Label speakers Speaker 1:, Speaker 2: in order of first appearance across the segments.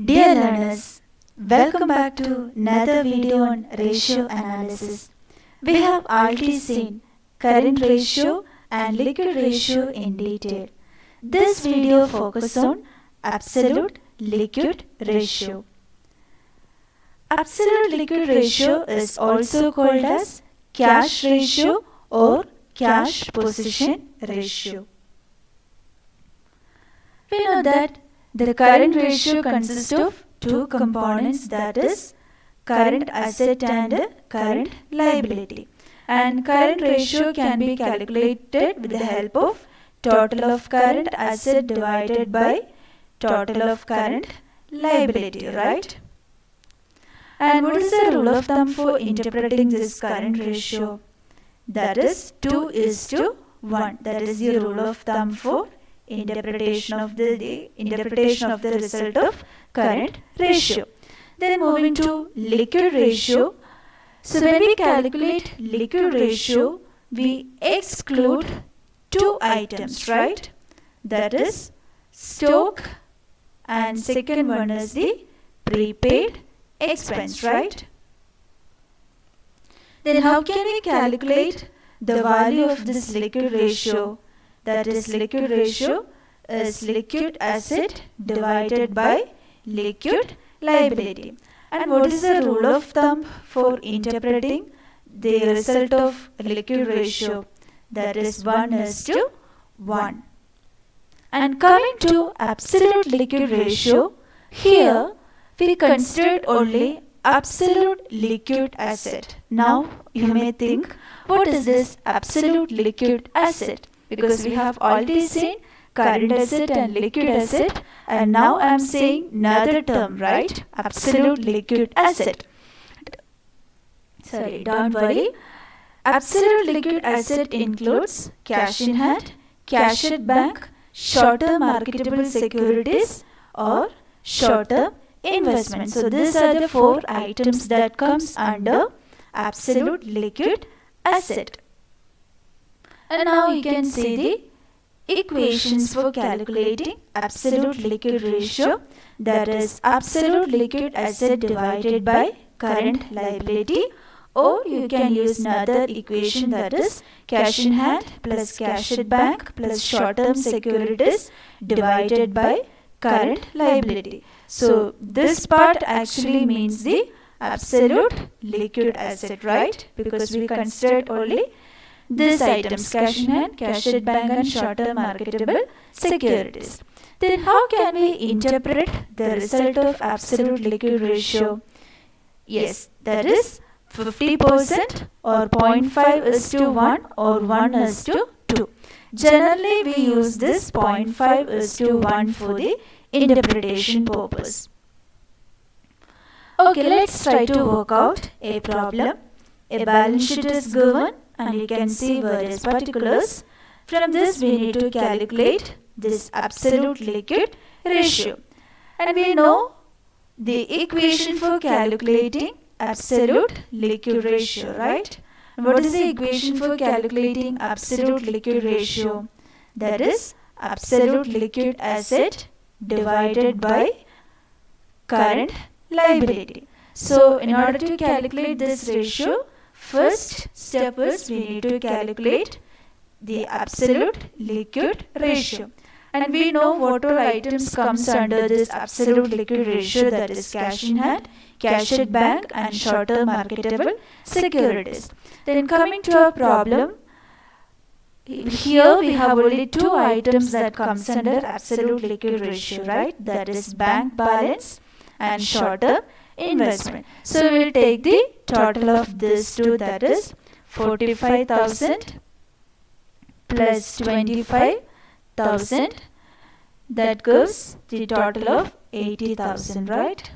Speaker 1: Dear learners, welcome back to another video on ratio analysis. We have already seen current ratio and liquid ratio in detail. This video focuses on absolute liquid ratio. Absolute liquid ratio is also called as cash ratio or cash position ratio. We know that the current ratio consists of two components, that is current asset and current liability. And current ratio can be calculated with the help of total of current asset divided by total of current liability, right? And what is the rule of thumb for interpreting this current ratio? That is 2:1. That is the rule of thumb for interpretation of the result of current ratio. Then moving to liquid ratio. So when we calculate liquid ratio, we exclude two items, right? That is stock, and second one is the prepaid expense, right? Then how can we calculate the value of this liquid ratio? That is, liquid ratio is liquid asset divided by liquid liability. And what is the rule of thumb for interpreting the result of liquid ratio? That is 1:1. And coming to absolute liquid ratio, here we considered only absolute liquid asset. Now you may think, what is this absolute liquid asset? Because we have already seen current asset and liquid asset, and now I am saying another term, right? Absolute liquid asset. Sorry, don't worry. Absolute liquid asset includes cash in hand, cash at bank, short-term marketable securities, or short-term investment. So these are the four items that comes under absolute liquid asset. And now you can see the equations for calculating absolute liquid ratio. That is absolute liquid asset divided by current liability, or you can use another equation, that is cash in hand plus cash at bank plus short-term securities divided by current liability. So this part actually means the absolute liquid asset, right? Because we considered only these items: cash in hand, cash at bank, and short-term marketable securities. Then how can we interpret the result of absolute liquid ratio? Yes, that is 50% or 0.5:1 or 1:2. Generally we use this 0.5:1 for the interpretation purpose. Okay, let's try to work out a problem. A balance sheet is given and you can see various particulars. From this we need to calculate this absolute liquid ratio. And we know the equation for calculating absolute liquid ratio, right? And what is the equation for calculating absolute liquid ratio? That is absolute liquid asset divided by current liability. So in order to calculate this ratio, first step is we need to calculate the absolute liquid ratio. And we know what all items comes under this absolute liquid ratio, that is cash in hand, cash at bank, and short-term marketable securities. Then coming to our problem, here we have only two items that comes under absolute liquid ratio, right? That is bank balance and short-term investment. So we will take the total of these two, that is 45,000 plus 25,000, that gives the total of 80,000, right?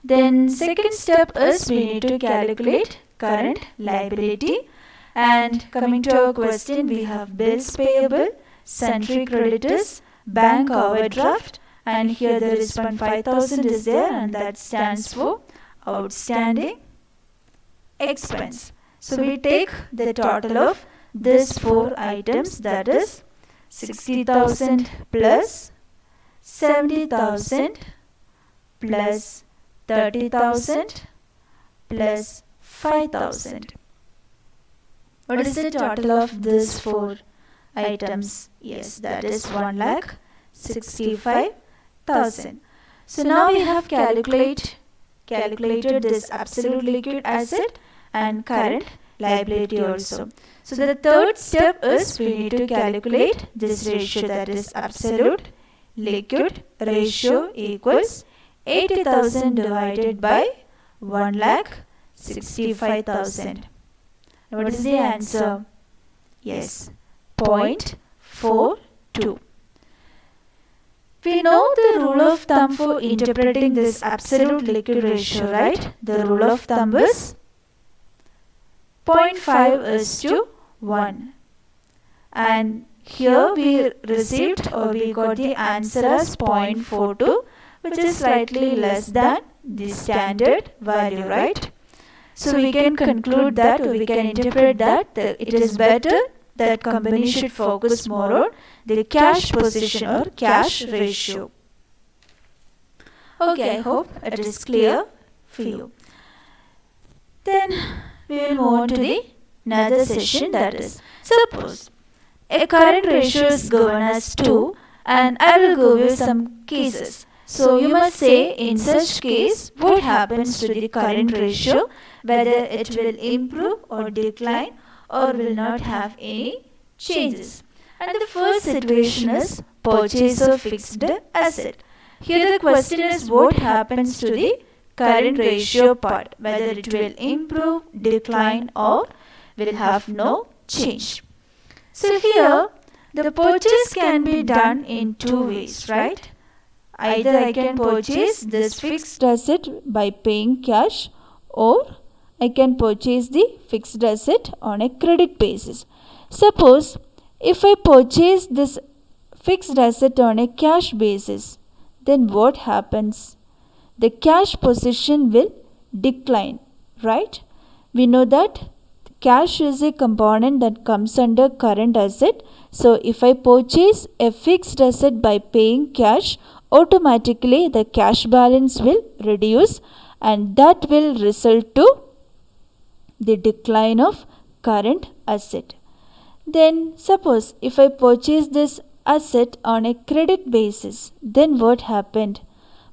Speaker 1: Then second step is we need to calculate current liability. And coming to our question, we have bills payable, sundry creditors, bank overdraft, and here there is 5,000 is there, and that stands for outstanding expense. So we take the total of these four items, that is 60,000 plus 70,000 plus 30,000 plus 5,000. What is the total of these four items? Yes, that is 1,65,000. So now we have calculated this absolute liquid asset and current liability also. So the third step is we need to calculate this ratio, that is absolute liquid ratio equals 80,000 divided by 1,65,000. What is the answer? Yes, 0.42. We know the rule of thumb for interpreting this absolute liquid ratio, right? The rule of thumb is 0.5:1. And here we received or we got the answer as 0.42, which is slightly less than the standard value, right? So we can conclude that, or we can interpret that it is better that company should focus more on the cash position or cash ratio. Okay, I hope it is clear for you. Then we will move on to the another session, that is, suppose a current ratio is given as 2 and I will give you some cases. So you must say in such case what happens to the current ratio, whether it will improve or decline or will not have any changes. And the first situation is purchase of fixed asset. Here the question is what happens to the current ratio part, whether it will improve, decline or will have no change. So here the purchase can be done in two ways, right? Either I can purchase this fixed asset by paying cash, or I can purchase the fixed asset on a credit basis. Suppose if I purchase this fixed asset on a cash basis, then what happens? The cash position will decline, right? We know that cash is a component that comes under current asset. So if I purchase a fixed asset by paying cash, automatically the cash balance will reduce and that will result to the decline of current asset. Then suppose if I purchase this asset on a credit basis, then what happened?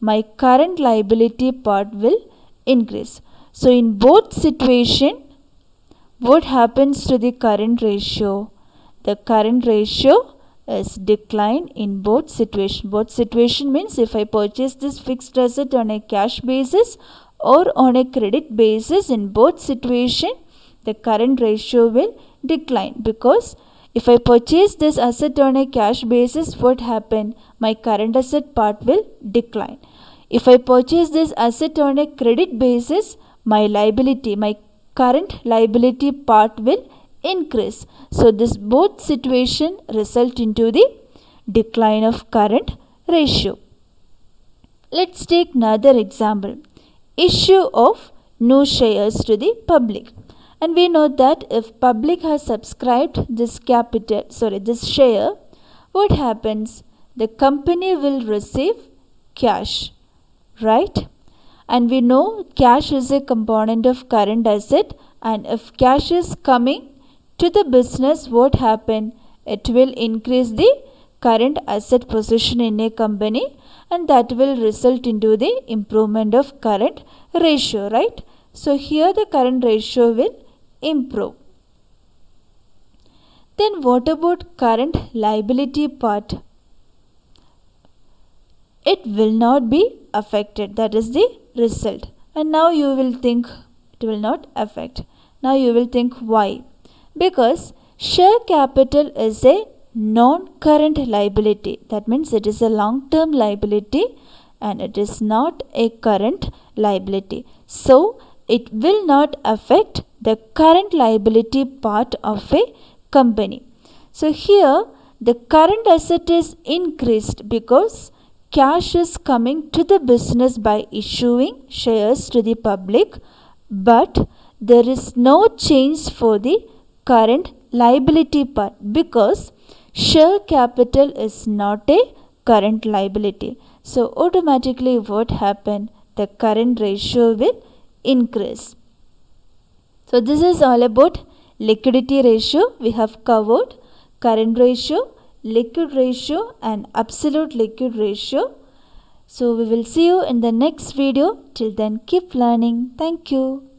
Speaker 1: My current liability part will increase. So in both situations, what happens to the current ratio? The current ratio is decline in both situations. Both situation means if I purchase this fixed asset on a cash basis or on a credit basis, in both situation the current ratio will decline, because if I purchase this asset on a cash basis, what happened? My current asset part will decline. If I purchase this asset on a credit basis, my current liability part will increase. So this both situation result into the decline of current ratio. Let's take another example. Issue of new shares to the public. And we know that if public has subscribed this share, what happens? The company will receive cash, right? And we know cash is a component of current asset, and if cash is coming to the business, what happen? It will increase the current asset position in a company, and that will result into the improvement of current ratio, right? So here the current ratio will improve. Then what about current liability part? It will not be affected. That is the result. And now you will think it will not affect. Now you will think why? Because share capital is a non-current liability. That means it is a long-term liability and it is not a current liability. So it will not affect the current liability part of a company. So here the current asset is increased because cash is coming to the business by issuing shares to the public, but there is no change for the current liability part because share capital is not a current liability. So automatically what happen? The current ratio will increase. So this is all about liquidity ratio. We have covered current ratio, liquid ratio and absolute liquid ratio. So we will see you in the next video. Till then, keep learning. Thank you.